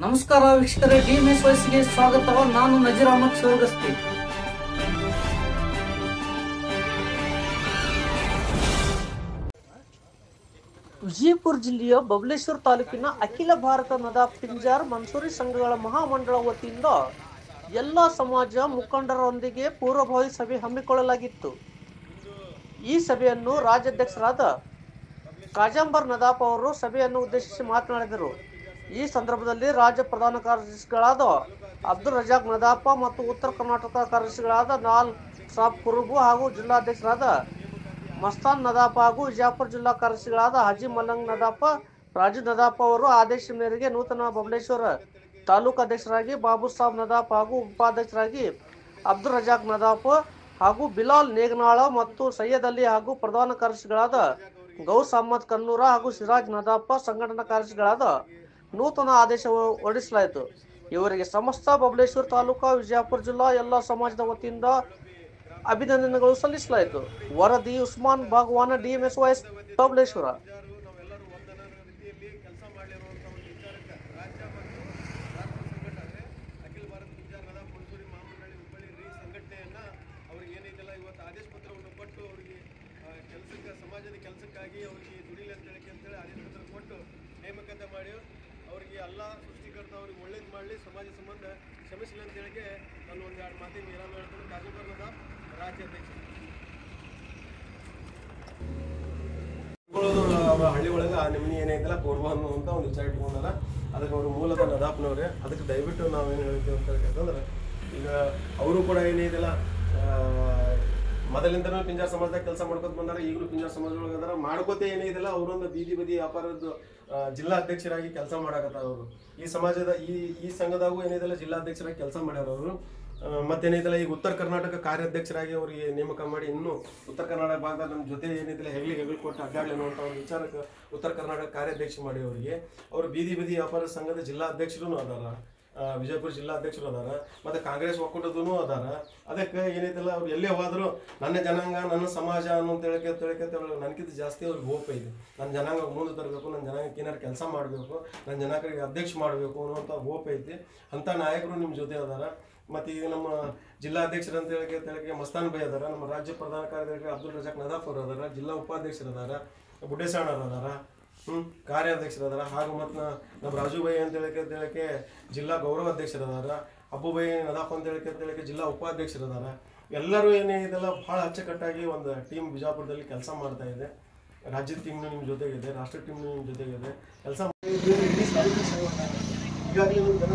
ನಮಸ್ಕಾರ ವೀಕ್ಷಕರೇ, ಡಿಎಂಎಸ್ ವಾಯ್ಸ್ಗೆ ಸ್ವಾಗತ. ನಾನು ನಜೀರ್ ಅಹಮದ್ ಶಿವಗಸ್ತಿ. ವಿಜಯಪುರ ಜಿಲ್ಲೆಯ ಬಬಲೇಶ್ವರ ತಾಲೂಕಿನ ಅಖಿಲ ಭಾರತ ನದಾಫ್ ಪಿಂಜಾರ್ ಮನ್ಸೂರಿ ಸಂಘಗಳ ಮಹಾಮಂಡಳ ವತಿಯಿಂದ ಎಲ್ಲ ಸಮಾಜ ಮುಖಂಡರೊಂದಿಗೆ ಪೂರ್ವಭಾವಿ ಸಭೆ ಹಮ್ಮಿಕೊಳ್ಳಲಾಗಿತ್ತು. ಈ ಸಭೆಯನ್ನು ರಾಜ್ಯಾಧ್ಯಕ್ಷರಾದ ಕಾಜಂಬರ್ ನದಾಫ್ ಅವರು ಸಭೆಯನ್ನು ಉದ್ದೇಶಿಸಿ ಮಾತನಾಡಿದರು. ಈ ಸಂದರ್ಭದಲ್ಲಿ ರಾಜ್ಯ ಪ್ರಧಾನ ಕಾರ್ಯದರ್ಶಿಗಳಾದ ಅಬ್ದುಲ್ ರಜಾಕ್ ನದಾಫ ಮತ್ತು ಉತ್ತರ ಕರ್ನಾಟಕ ಕಾರ್ಯದರ್ಶಿಗಳಾದ ನಾಲ್ ಸಾಬ್ ಕುರುಬು ಹಾಗೂ ಜಿಲ್ಲಾಧ್ಯಕ್ಷರಾದ ಮಸ್ತಾನ್ ನದಾಫ ಹಾಗೂ ವಿಜಯಪುರ ಜಿಲ್ಲಾ ಕಾರ್ಯದರ್ಶಿಗಳಾದ ಹಾಜಿ ಮಲ್ಲಂಗ್ ನದಾಫ, ರಾಜು ನದಾಫ ಅವರು ಆದೇಶ ಮೇರೆಗೆ ನೂತನ ಬಬಲೇಶ್ವರ ತಾಲೂಕು ಅಧ್ಯಕ್ಷರಾಗಿ ಬಾಬು ಸಾಬ್ ನದಾಫ್ ಹಾಗೂ ಉಪಾಧ್ಯಕ್ಷರಾಗಿ ಅಬ್ದುಲ್ ರಜಾಕ್ ನದಾಫ್ ಹಾಗೂ ಬಿಲಾಲ್ ನೇಗನಾಳ ಮತ್ತು ಸೈಯದ್ ಅಲಿ ಹಾಗೂ ಪ್ರಧಾನ ಕಾರ್ಯದರ್ಶಿಗಳಾದ ಗೌಸ್ ಅಹಮದ್ ಕನ್ನೂರ ಹಾಗೂ ಸಿರಾಜ್ ನದಾಫ ಸಂಘಟನಾ ಕಾರ್ಯದರ್ಶಿಗಳಾದ ನೂತನ ಆದೇಶ ಹೊರಡಿಸಲಾಯಿತು. ಇವರಿಗೆ ಸಮಸ್ತ ಬಬಲೇಶ್ವರ ತಾಲೂಕು ವಿಜಯಪುರ ಜಿಲ್ಲಾ ಎಲ್ಲ ಸಮಾಜದ ವತಿಯಿಂದ ಅಭಿನಂದನೆಗಳು ಸಲ್ಲಿಸಲಾಯಿತು. ವರದಿ ಉಸ್ಮಾನ್ ಭಾಗವಾನ, ಡಿಎಂಎಸ್ ವಾಯ್ಸ್, ಬಬಲೇಶ್ವರ. ಸಮಾಜದ ಕೆಲಸಕ್ಕಾಗಿ ಅವರಿಗೆ ದುಡಿಲಿ ಅಂತೇಳಿ ಆದೇಶ ಪತ್ರ ಕೊಟ್ಟು ನೇಮಕಾತಿ ಮಾಡಿ ಅವರಿಗೆ ಎಲ್ಲ ಸೃಷ್ಟಿಕರ್ತ ಅವ್ರಿಗೆ ಒಳ್ಳೇದು ಮಾಡಲಿ, ಸಮಾಜ ಸಂಬಂಧ ಶ್ರಮಿಸಲಿ ಅಂತೇಳಿಗೆ ನಾನು ಒಂದು ಎರಡು ಮಾತಿನ ವಿರಾಮ ಹೇಳ್ತೀನಿ. ಕಾಜಂಬರ್ನದ ರಾಜ್ಯಾಧ್ಯಕ್ಷ ಹಳ್ಳಿ ಒಳಗೆ ನಿಮ್ಗೆ ಏನೈತಲ್ಲ ಕೋರ್ಬಾ ಅನ್ನುವಂಥ ಒಂದು ವಿಚಾರ ಇಟ್ಕೊಂಡಲ್ಲ, ಅದಕ್ಕೆ ಅವರು ಮೂಲದ ನದಾಫ್ನವ್ರೆ. ಅದಕ್ಕೆ ದಯವಿಟ್ಟು ನಾವೇನು ಹೇಳ್ತೀವಿ ಅಂತ ಯಾಕಂದ್ರೆ ಈಗ ಅವರು ಕೂಡ ಏನೈತಿಲ್ಲ ಮೊದಲಿಂದನೂ ಪಿಂಜಾರ್ ಸಮಾಜದಾಗ ಕೆಲಸ ಮಾಡ್ಕೊತ ಬಂದಾರ, ಈಗಲೂ ಪಿಂಜಾರ್ ಸಮಾಜದೊಳಗೆ ಅದಾರ. ಮಾಡ್ಕೋತೆ ಏನಿದೆಲ್ಲ ಅವರೊಂದು ಬೀದಿ ಬದಿ ವ್ಯಾಪಾರದ ಜಿಲ್ಲಾ ಅಧ್ಯಕ್ಷರಾಗಿ ಕೆಲಸ ಮಾಡಕತ್ತಾರ. ಅವರು ಈ ಸಮಾಜದ ಈ ಸಂಘದಾಗೂ ಏನಿದೆಲ್ಲ ಜಿಲ್ಲಾಧ್ಯಕ್ಷರಾಗಿ ಕೆಲಸ ಮಾಡ್ಯಾರ ಅವರು. ಮತ್ತೇನಿದೆಲ್ಲ ಈಗ ಉತ್ತರ ಕರ್ನಾಟಕ ಕಾರ್ಯಾಧ್ಯಕ್ಷರಾಗಿ ಅವರಿಗೆ ನೇಮಕ ಮಾಡಿ ಇನ್ನೂ ಉತ್ತರ ಕರ್ನಾಟಕ ಭಾಗದಾಗ ನಮ್ಮ ಜೊತೆ ಏನಿದೆಲ್ಲ ಹೆಗಲು ಕೊಟ್ಟು ಅಡ್ಡಾಡ್ಲಿ ಅನ್ನುವಂಥ ಒಂದು ವಿಚಾರಕ್ಕೆ ಉತ್ತರ ಕರ್ನಾಟಕ ಕಾರ್ಯಾಧ್ಯಕ್ಷ ಮಾಡಿ ಅವರಿಗೆ. ಅವರು ಬೀದಿ ಬದಿ ವ್ಯಾಪಾರ ಸಂಘದ ಜಿಲ್ಲಾ ಅಧ್ಯಕ್ಷರೂ ಅದಾರ, ವಿಜಯಪುರ ಜಿಲ್ಲಾ ಅಧ್ಯಕ್ಷರು ಅದಾರ, ಮತ್ತು ಕಾಂಗ್ರೆಸ್ ಒಕ್ಕೂಟದೂ ಅದಾರ. ಅದಕ್ಕೆ ಏನೈತಲ್ಲ ಅವ್ರು ಎಲ್ಲೇ ಹೋದ್ರು ನನ್ನ ಜನಾಂಗ ನನ್ನ ಸಮಾಜ ಅನ್ನೋ ತಿಳ್ಕೆ ನನಗಿಂತ ಜಾಸ್ತಿ ಅವ್ರಿಗೆ ಹೋಪ ಇದೆ. ನನ್ನ ಜನಾಂಗ ಮುಂದೆ ತರಬೇಕು, ನನ್ನ ಜನಾಂಗಕ್ಕೆ ಏನಾರು ಕೆಲಸ ಮಾಡಬೇಕು, ನನ್ನ ಜನಾಂಗಕ್ಕೆ ಅಧ್ಯಕ್ಷ ಮಾಡಬೇಕು ಅನ್ನುವಂಥ ಹೋಪ ಐತಿ. ಅಂಥ ನಾಯಕರು ನಿಮ್ಮ ಜೊತೆ ಅದಾರ. ಮತ್ತು ಈಗ ನಮ್ಮ ಜಿಲ್ಲಾ ಅಧ್ಯಕ್ಷರು ಅಂತ ಹೇಳಕ್ಕೆ ಮಸ್ತಾನ್ ಬೈ ಅದಾರ, ನಮ್ಮ ರಾಜ್ಯ ಪ್ರಧಾನ ಕಾರ್ಯದರ್ಶಿ ಅಬ್ದುಲ್ ರಜಾಕ್ ನದಾಫ್ ಅವರು ಅದಾರ, ಜಿಲ್ಲಾ ಉಪಾಧ್ಯಕ್ಷರು ಅದಾರ, ಬುಡ್ಡೇಸಾಣರು ಅದಾರ, ಕಾರ್ಯಾಧ್ಯಕ್ಷರದಾರ, ಹಾಗೂ ಮತ್ತು ನಮ್ಮ ರಾಜು ಬೈ ಅಂತ ಹೇಳಕ್ಕೆ ಜಿಲ್ಲಾ ಗೌರವ ಅಧ್ಯಕ್ಷರದಾರ, ಅಬ್ಬು ಬೈ ನದಾಫ್ ಅಂತ ಹೇಳಕ್ಕೆ ಜಿಲ್ಲಾ ಉಪಾಧ್ಯಕ್ಷರದಾರ. ಎಲ್ಲರೂ ಏನೇನಿದೆಲ್ಲ ಭಾಳ ಅಚ್ಚುಕಟ್ಟಾಗಿ ಒಂದು ಟೀಮ್ ಬಿಜಾಪುರದಲ್ಲಿ ಕೆಲಸ ಮಾಡ್ತಾ ಇದೆ. ರಾಜ್ಯದ ಟೀಮ್ನು ನಿಮ್ಮ ಜೊತೆಗಿದೆ, ರಾಷ್ಟ್ರ ಟೀಮ್ನು ನಿಮ್ಮ ಜೊತೆಗಿದೆ ಕೆಲಸ. ಈಗಾಗಲೇ ಒಂದು ಜನ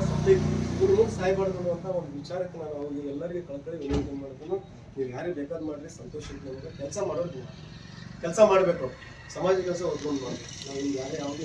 ಇವರು ಸಾಯ್ಬಾರ್ದು ಅನ್ನುವಂಥ ಒಂದು ವಿಚಾರಕ್ಕೆ ನಾನು ಅವ್ರಿಗೆ ಎಲ್ಲರಿಗೆ ಕಳ್ಕಳಿ ವಿನಂತಿ ಮಾಡ್ತೀನಿ. ನೀವು ಯಾರೇ ಬೇಕಾದ್ ಮಾಡಿರಿ, ಸಂತೋಷ ಇತ್ತು. ಕೆಲಸ ಮಾಡೋದು ಕೆಲಸ ಮಾಡಬೇಕು, ಸಮಾಜ ಕೆಲಸ ಒದ್ಕೊಂಡು ಮಾಡಬೇಕು. ನಾವು ಯಾರೇ ಯಾವುದೇ